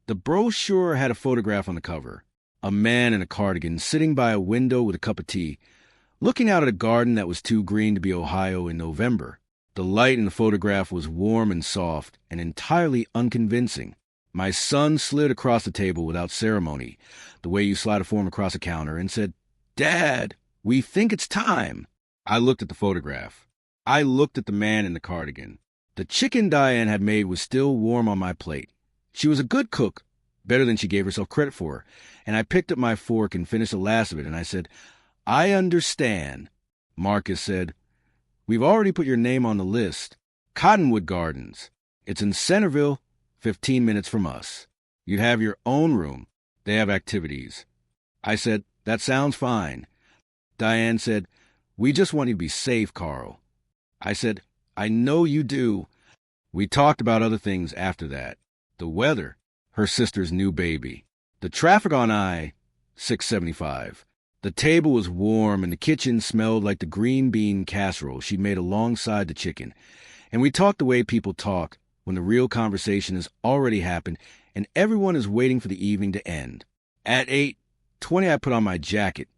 The brochure had a photograph on the cover. A man in a cardigan sitting by a window with a cup of tea, looking out at a garden that was too green to be Ohio in November. The light in the photograph was warm and soft and entirely unconvincing. My son slid across the table without ceremony, the way you slide a form across a counter, and said, "Dad, we think it's time." I looked at the photograph. I looked at the man in the cardigan. The chicken Diane had made was still warm on my plate. She was a good cook, better than she gave herself credit for, and I picked up my fork and finished the last of it, and I said, "I understand." Marcus said, "We've already put your name on the list. Cottonwood Gardens. It's in Centerville, 15 minutes from us. You'd have your own room. They have activities." I said, "That sounds fine." Diane said, "We just want you to be safe, Carl." I said, "I know you do." We talked about other things after that. The weather, her sister's new baby, the traffic on I-675. The table was warm and the kitchen smelled like the green bean casserole she'd made alongside the chicken. And we talked the way people talk when the real conversation has already happened and everyone is waiting for the evening to end. At 8:20, I put on my jacket,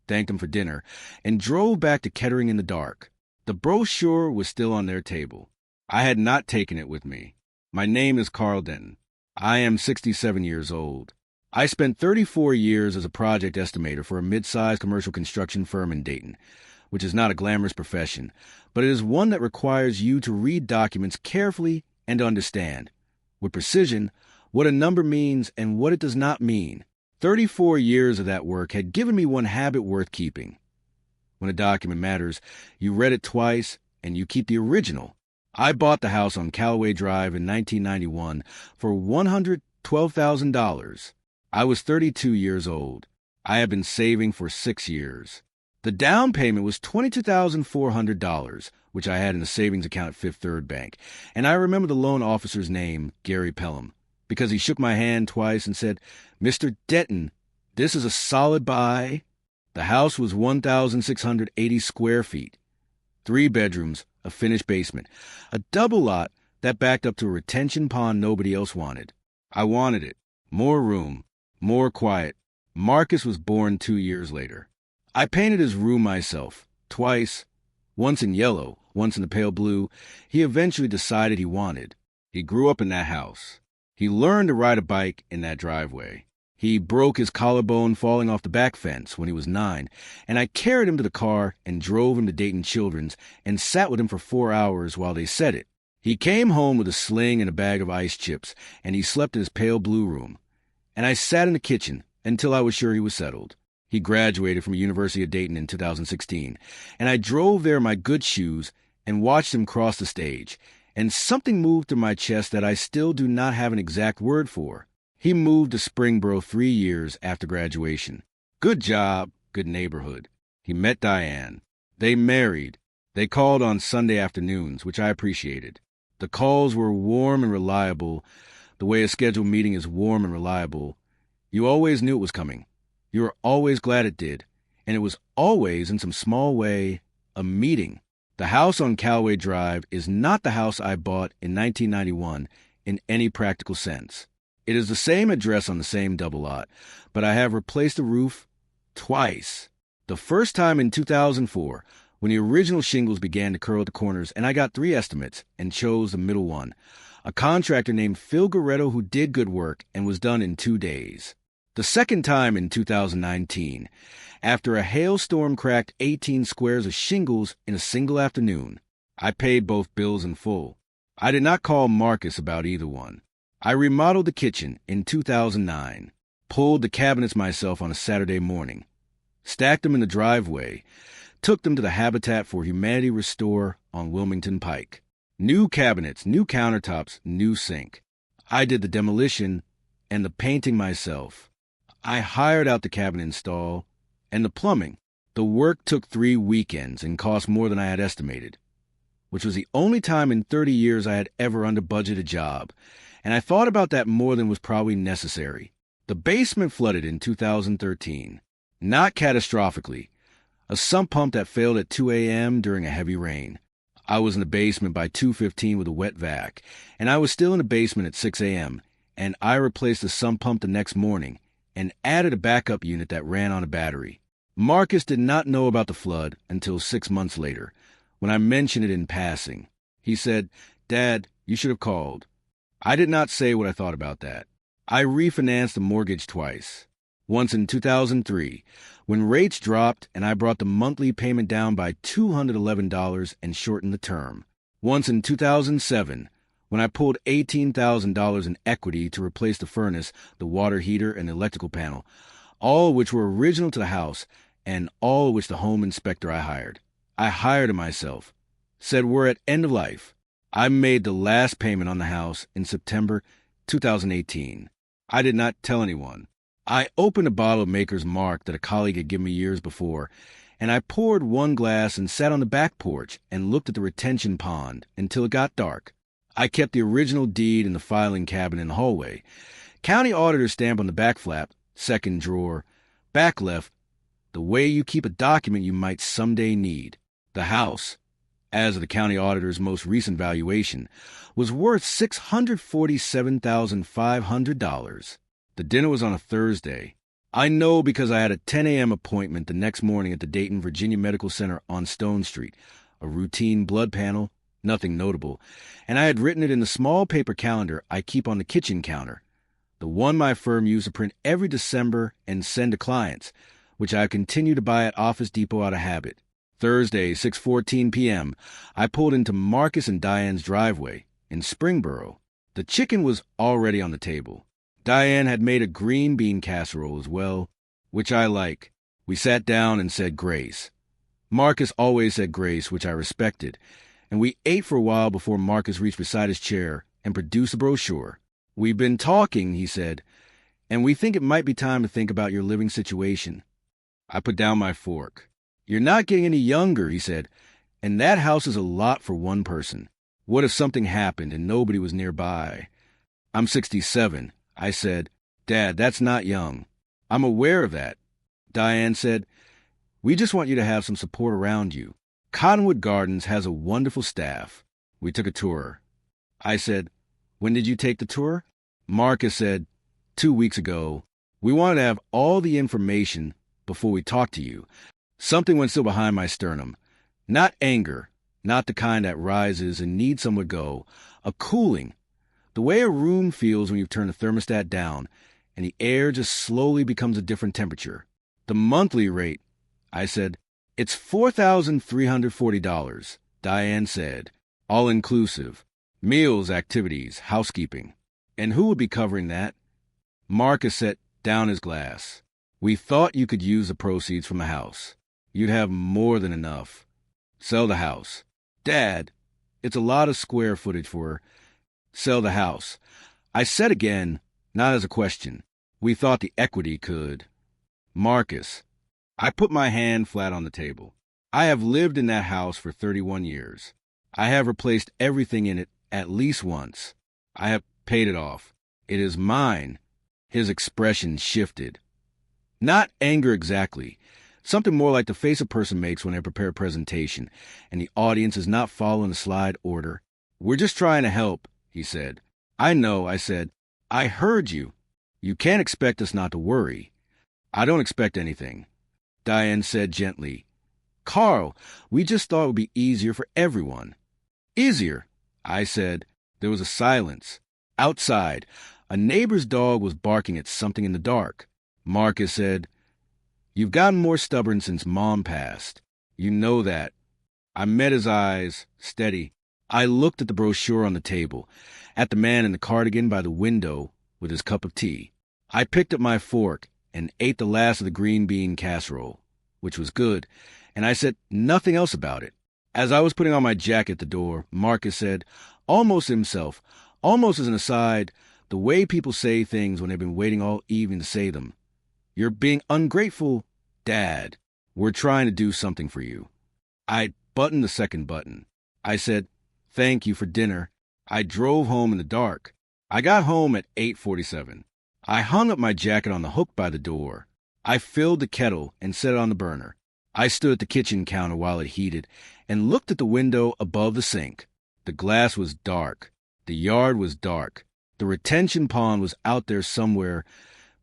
thanked them for dinner, and drove back to Kettering in the dark. The brochure was still on their table. I had not taken it with me. My name is Carl Denton. I am 67 years old. I spent 34 years as a project estimator for a mid-sized commercial construction firm in Denton, which is not a glamorous profession, but it is one that requires you to read documents carefully and to understand, with precision, what a number means and what it does not mean. 34 years of that work had given me one habit worth keeping. When a document matters, you read it twice and you keep the original. I bought the house on Callaway Drive in 1991 for $112,000. I was 32 years old. I had been saving for 6 years. The down payment was $22,400, which I had in a savings account at Fifth Third Bank, and I remember the loan officer's name, Gary Pelham, because he shook my hand twice and said, "Mr. Denton, this is a solid buy." The house was 1,680 square feet, 3 bedrooms, a finished basement, a double lot that backed up to a retention pond nobody else wanted. I wanted it. More room, more quiet. Marcus was born 2 years later. I painted his room myself, twice, once in yellow, once in the pale blue. He eventually decided he wanted. He grew up in that house. He learned to ride a bike in that driveway. He broke his collarbone falling off the back fence when he was 9, and I carried him to the car and drove him to Dayton Children's and sat with him for 4 hours while they set it. He came home with a sling and a bag of ice chips, and he slept in his pale blue room. And I sat in the kitchen until I was sure he was settled. He graduated from the University of Dayton in 2016, and I drove there in my good shoes and watched him cross the stage, and something moved through my chest that I still do not have an exact word for. He moved to Springboro 3 years after graduation. Good job, good neighborhood. He met Diane. They married. They called on Sunday afternoons, which I appreciated. The calls were warm and reliable, the way a scheduled meeting is warm and reliable. You always knew it was coming. You were always glad it did. And it was always, in some small way, a meeting. The house on Callaway Drive is not the house I bought in 1991 in any practical sense. It is the same address on the same double lot, but I have replaced the roof twice. The first time in 2004, when the original shingles began to curl at the corners, and I got 3 estimates and chose the middle one. A contractor named Phil Goretto who did good work and was done in 2 days. The second time in 2019, after a hailstorm cracked 18 squares of shingles in a single afternoon. I paid both bills in full. I did not call Marcus about either one. I remodeled the kitchen in 2009, pulled the cabinets myself on a Saturday morning, stacked them in the driveway, took them to the Habitat for Humanity Restore on Wilmington Pike. New cabinets, new countertops, new sink. I did the demolition and the painting myself. I hired out the cabinet install and the plumbing. The work took 3 weekends and cost more than I had estimated, which was the only time in 30 years I had ever under-budgeted a job, and I thought about that more than was probably necessary. The basement flooded in 2013. Not catastrophically. A sump pump that failed at 2 a.m. during a heavy rain. I was in the basement by 2:15 with a wet vac, and I was still in the basement at 6 a.m., and I replaced the sump pump the next morning and added a backup unit that ran on a battery. Marcus did not know about the flood until 6 months later, when I mentioned it in passing. He said, "Dad, you should have called." I did not say what I thought about that. I refinanced the mortgage twice. Once in 2003, when rates dropped and I brought the monthly payment down by $211 and shortened the term. Once in 2007, when I pulled $18,000 in equity to replace the furnace, the water heater, and the electrical panel, all of which were original to the house, and all of which the home inspector I hired. I hired him myself. Said we're at end of life. I made the last payment on the house in September 2018. I did not tell anyone. I opened a bottle of Maker's Mark that a colleague had given me years before, and I poured one glass and sat on the back porch and looked at the retention pond until it got dark. I kept the original deed in the filing cabinet in the hallway. County auditor's stamp on the back flap, second drawer, back left, the way you keep a document you might someday need. The house, as of the county auditor's most recent valuation, was worth $647,500. The dinner was on a Thursday. I know because I had a 10 a.m. appointment the next morning at the Denton, Virginia Medical Center on Stone Street, a routine blood panel, nothing notable, and I had written it in the small paper calendar I keep on the kitchen counter, the one my firm used to print every December and send to clients, which I continue to buy at Office Depot out of habit. Thursday, 6:14 p.m., I pulled into Marcus and Diane's driveway in Springboro. The chicken was already on the table. Diane had made a green bean casserole as well, which I like. We sat down and said grace. Marcus always said grace, which I respected, and we ate for a while before Marcus reached beside his chair and produced a brochure. "We've been talking," he said, "and we think it might be time to think about your living situation." I put down my fork. "You're not getting any younger," he said, "and that house is a lot for one person. What if something happened and nobody was nearby?" "I'm 67. I said, "Dad, that's not young." "I'm aware of that." Diane said, "We just want you to have some support around you. Cottonwood Gardens has a wonderful staff." We took a tour. I said, "When did you take the tour?" Marcus said, 2 weeks ago. "We wanted to have all the information before we talked to you." Something went still behind my sternum. Not anger, not the kind that rises and needs somewhere to go. A cooling. The way a room feels when you turn the thermostat down and the air just slowly becomes a different temperature. "The monthly rate," I said. "It's $4,340, Diane said. "All inclusive. Meals, activities, housekeeping." "And who would be covering that?" Marcus set down his glass. "We thought you could use the proceeds from the house. You'd have more than enough. Sell the house." "Dad, it's a lot of square footage for her." "Sell the house." I said again, not as a question. "We thought the equity could." "Marcus." I put my hand flat on the table. "I have lived in that house for 31 years. I have replaced everything in it at least once. I have paid it off. It is mine." His expression shifted. Not anger exactly. Something more like the face a person makes when they prepare a presentation, and the audience is not following the slide order. "We're just trying to help," he said. "I know," I said. "I heard you. You can't expect us not to worry." "I don't expect anything." Diane said gently, "Carl, we just thought it would be easier for everyone." "Easier," I said. There was a silence. Outside, a neighbor's dog was barking at something in the dark. Marcus said, "You've gotten more stubborn since Mom passed. You know that." I met his eyes, steady. I looked at the brochure on the table, at the man in the cardigan by the window with his cup of tea. I picked up my fork and ate the last of the green bean casserole, which was good, and I said nothing else about it. As I was putting on my jacket at the door, Marcus said, almost himself, almost as an aside, the way people say things when they've been waiting all evening to say them. "You're being ungrateful, Dad. We're trying to do something for you." I buttoned the second button. I said, "Thank you for dinner." I drove home in the dark. I got home at 8:47. I hung up my jacket on the hook by the door. I filled the kettle and set it on the burner. I stood at the kitchen counter while it heated and looked at the window above the sink. The glass was dark. The yard was dark. The retention pond was out there somewhere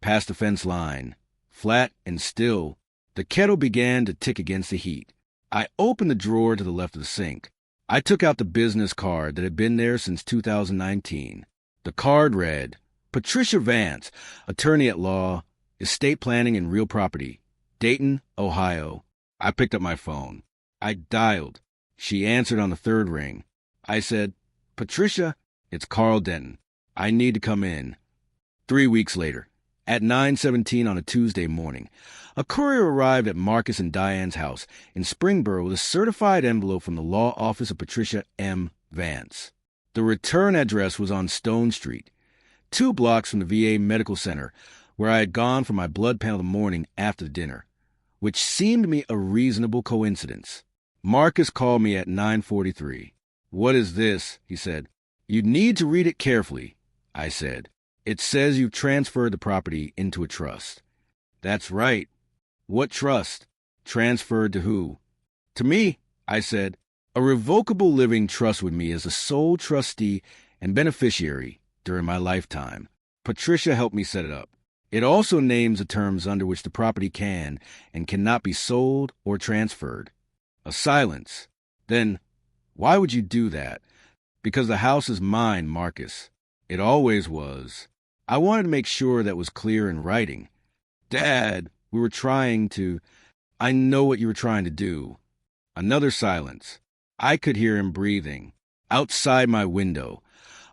past the fence line, flat and still. The kettle began to tick against the heat. I opened the drawer to the left of the sink. I took out the business card that had been there since 2019. The card read, Patricia Vance, attorney at law, estate planning and real property, Dayton, Ohio. I picked up my phone. I dialed. She answered on the third ring. I said, Patricia, it's Carl Denton. I need to come in. 3 weeks later, at 9:17 on a Tuesday morning, a courier arrived at Marcus and Diane's house in Springboro with a certified envelope from the law office of Patricia M. Vance. The return address was on Stone Street, 2 blocks from the VA Medical Center, where I had gone for my blood panel the morning after the dinner, which seemed to me a reasonable coincidence. Marcus called me at 9:43. What is this? He said. You need to read it carefully, I said. It says you've transferred the property into a trust. That's right. What trust? Transferred to who? To me, I said. A revocable living trust with me as the sole trustee and beneficiary during my lifetime. Patricia helped me set it up. It also names the terms under which the property can and cannot be sold or transferred. A silence. Then, why would you do that? Because the house is mine, Marcus. It always was. I wanted to make sure that was clear in writing. Dad, I know what you were trying to do. Another silence. I could hear him breathing. Outside my window,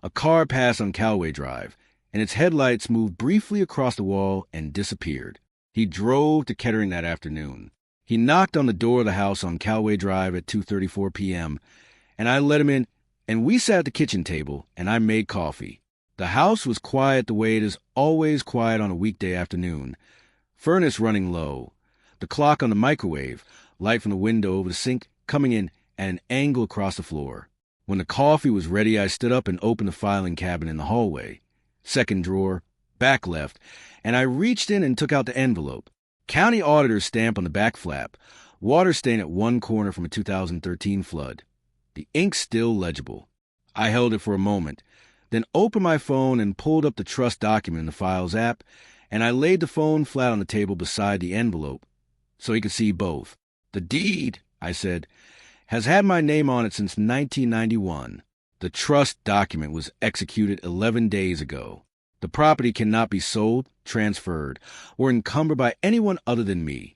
a car passed on Callaway Drive, and its headlights moved briefly across the wall and disappeared. He drove to Kettering that afternoon. He knocked on the door of the house on Callaway Drive at 2:34 p.m., and I let him in, and we sat at the kitchen table, and I made coffee. The house was quiet the way it is always quiet on a weekday afternoon. Furnace running low. The clock on the microwave, light from the window over the sink, coming in at an angle across the floor. When the coffee was ready, I stood up and opened the filing cabinet in the hallway. Second drawer, back left, and I reached in and took out the envelope. County auditor's stamp on the back flap, water stain at one corner from a 2013 flood. The ink still legible. I held it for a moment, then opened my phone and pulled up the trust document in the Files app, and I laid the phone flat on the table beside the envelope so he could see both. The deed, I said, has had my name on it since 1991. The trust document was executed 11 days ago. The property cannot be sold, transferred, or encumbered by anyone other than me.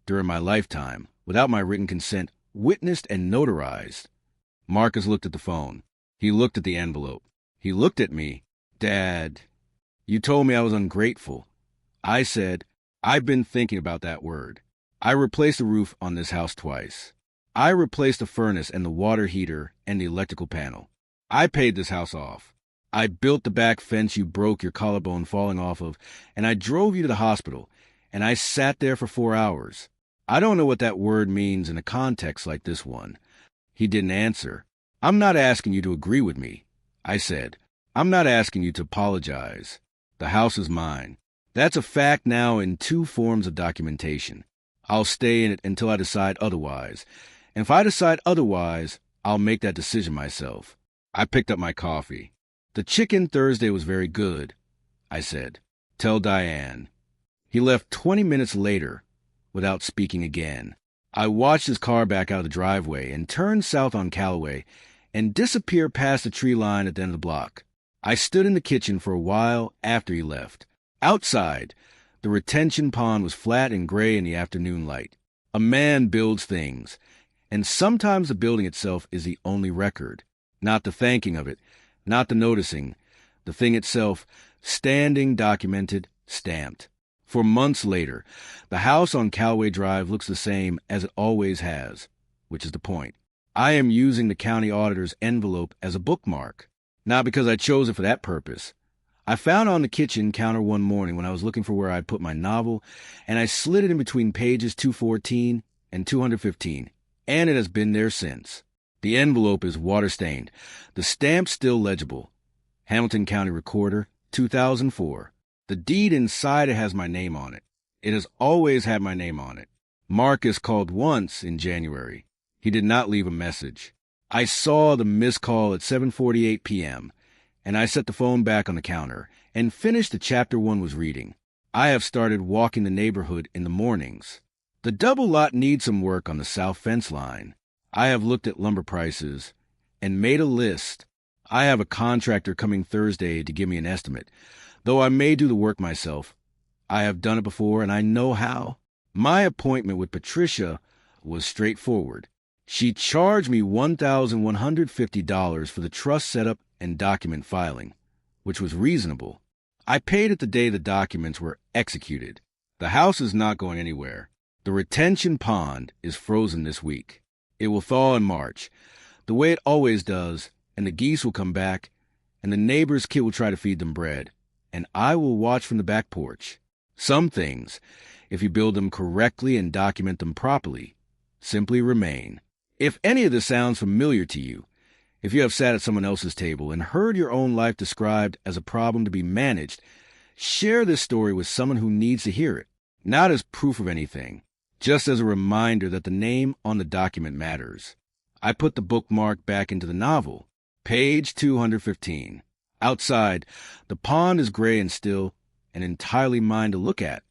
During my lifetime, without my written consent, witnessed and notarized. Marcus looked at the phone. He looked at the envelope. He looked at me. Dad, you told me I was ungrateful. I said, I've been thinking about that word. I replaced the roof on this house twice. I replaced the furnace and the water heater and the electrical panel. I paid this house off. I built the back fence you broke your collarbone falling off of, and I drove you to the hospital, and I sat there for 4 hours. I don't know what that word means in a context like this one. He didn't answer. I'm not asking you to agree with me, I said. I'm not asking you to apologize. The house is mine. That's a fact now in 2 forms of documentation. I'll stay in it until I decide otherwise. And if I decide otherwise, I'll make that decision myself. I picked up my coffee. The chicken Thursday was very good, I said. Tell Diane. He left 20 minutes later without speaking again. I watched his car back out of the driveway and turn south on Callaway and disappear past the tree line at the end of the block. I stood in the kitchen for a while after he left. Outside, the retention pond was flat and gray in the afternoon light. A man builds things, and sometimes the building itself is the only record. Not the thanking of it, not the noticing, the thing itself, standing, documented, stamped. For months later, the house on Callaway Drive looks the same as it always has, which is the point. I am using the county auditor's envelope as a bookmark, not because I chose it for that purpose. I found it on the kitchen counter one morning when I was looking for where I'd put my novel, and I slid it in between pages 214 and 215, and it has been there since. The envelope is water-stained, the stamp still legible. Hamilton County Recorder, 2004. The deed inside it has my name on it. It has always had my name on it. Marcus called once in January. He did not leave a message. I saw the missed call at 7:48 p.m., and I set the phone back on the counter and finished the chapter 1 was reading. I have started walking the neighborhood in the mornings. The double lot needs some work on the south fence line. I have looked at lumber prices and made a list. I have a contractor coming Thursday to give me an estimate, though I may do the work myself. I have done it before and I know how. My appointment with Patricia was straightforward. She charged me $1,150 for the trust setup and document filing, which was reasonable. I paid it the day the documents were executed. The house is not going anywhere. The retention pond is frozen this week. It will thaw in March, the way it always does, and the geese will come back, and the neighbor's kid will try to feed them bread, and I will watch from the back porch. Some things, if you build them correctly and document them properly, simply remain. If any of this sounds familiar to you, if you have sat at someone else's table and heard your own life described as a problem to be managed, share this story with someone who needs to hear it, not as proof of anything, just as a reminder that the name on the document matters. I put the bookmark back into the novel. Page 215. Outside, the pond is gray and still, and entirely mine to look at.